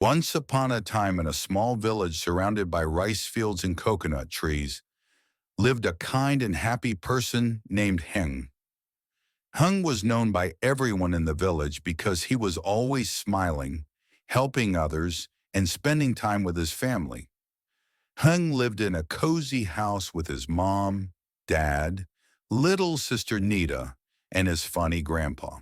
Once upon a time in a small village surrounded by rice fields and coconut trees, lived a kind and happy person named Heng. Heng was known by everyone in the village because he was always smiling, helping others, and spending time with his family. Heng lived in a cozy house with his mom, dad, little sister Nita, and his funny grandpa.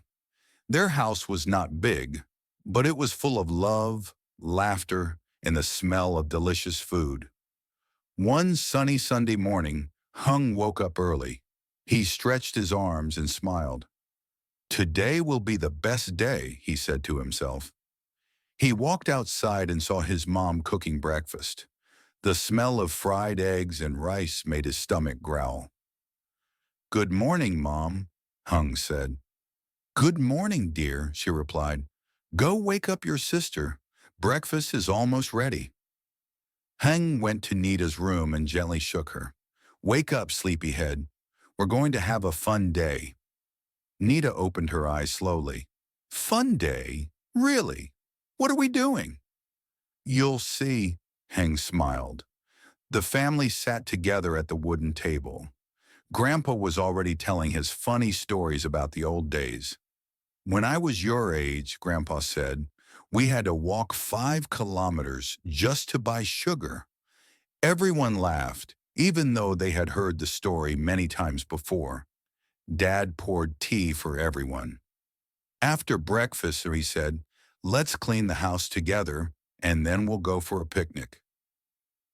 Their house was not big, but it was full of love, laughter, and the smell of delicious food. One sunny Sunday morning, Hung woke up early. He stretched his arms and smiled. "Today will be the best day," he said to himself. He walked outside and saw his mom cooking breakfast. The smell of fried eggs and rice made his stomach growl. "Good morning, Mom," Hung said. "Good morning, dear," she replied. "Go wake up your sister. Breakfast is almost ready." Heng went to Nita's room and gently shook her. "Wake up, sleepyhead. We're going to have a fun day." Nita opened her eyes slowly. "Fun day? Really? What are we doing?" "You'll see," Heng smiled. The family sat together at the wooden table. Grandpa was already telling his funny stories about the old days. "When I was your age," Grandpa said, "we had to walk 5 kilometers just to buy sugar." Everyone laughed, even though they had heard the story many times before. Dad poured tea for everyone. After breakfast, he said, "Let's clean the house together, and then we'll go for a picnic."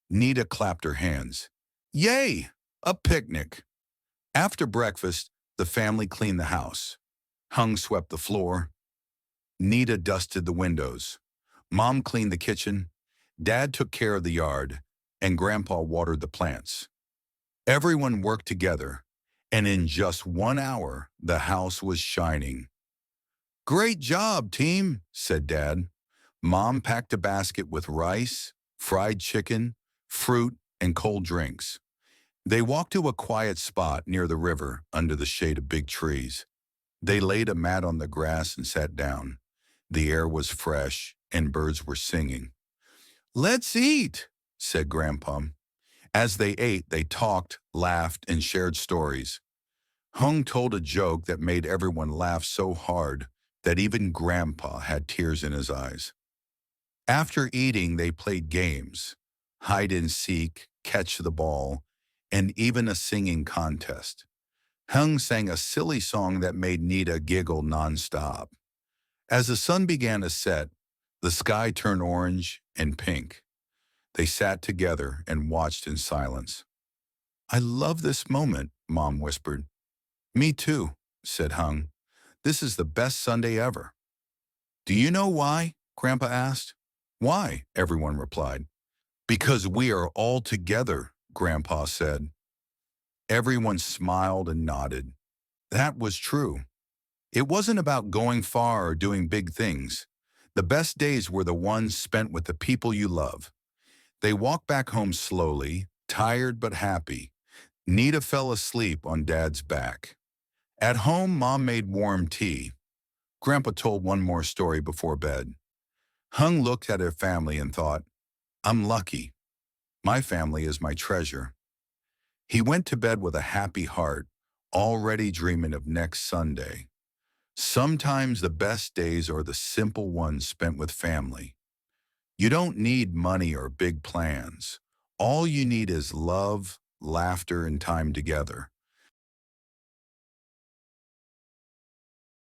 Nita clapped her hands. "Yay! A picnic!" After breakfast, the family cleaned the house. Hung swept the floor. Nita dusted the windows. Mom cleaned the kitchen. Dad took care of the yard, and Grandpa watered the plants. Everyone worked together, and in just 1 hour, the house was shining. "Great job, team," said Dad. Mom packed a basket with rice, fried chicken, fruit, and cold drinks. They walked to a quiet spot near the river under the shade of big trees. They laid a mat on the grass and sat down. The air was fresh, and birds were singing. "Let's eat," said Grandpa. As they ate, they talked, laughed, and shared stories. Hung told a joke that made everyone laugh so hard that even Grandpa had tears in his eyes. After eating, they played games, hide and seek, catch the ball, and even a singing contest. Hung sang a silly song that made Nita giggle nonstop. As the sun began to set, the sky turned orange and pink. They sat together and watched in silence. "I love this moment," Mom whispered. "Me too," said Hung. "This is the best Sunday ever." "Do you know why?" Grandpa asked. "Why?" everyone replied. "Because we are all together," Grandpa said. Everyone smiled and nodded. That was true. It wasn't about going far or doing big things. The best days were the ones spent with the people you love. They walked back home slowly, tired but happy. Nita fell asleep on Dad's back. At home, Mom made warm tea. Grandpa told one more story before bed. Hung looked at her family and thought, "I'm lucky. My family is my treasure." He went to bed with a happy heart, already dreaming of next Sunday. Sometimes the best days are the simple ones spent with family. You don't need money or big plans. All you need is love, laughter, and time together.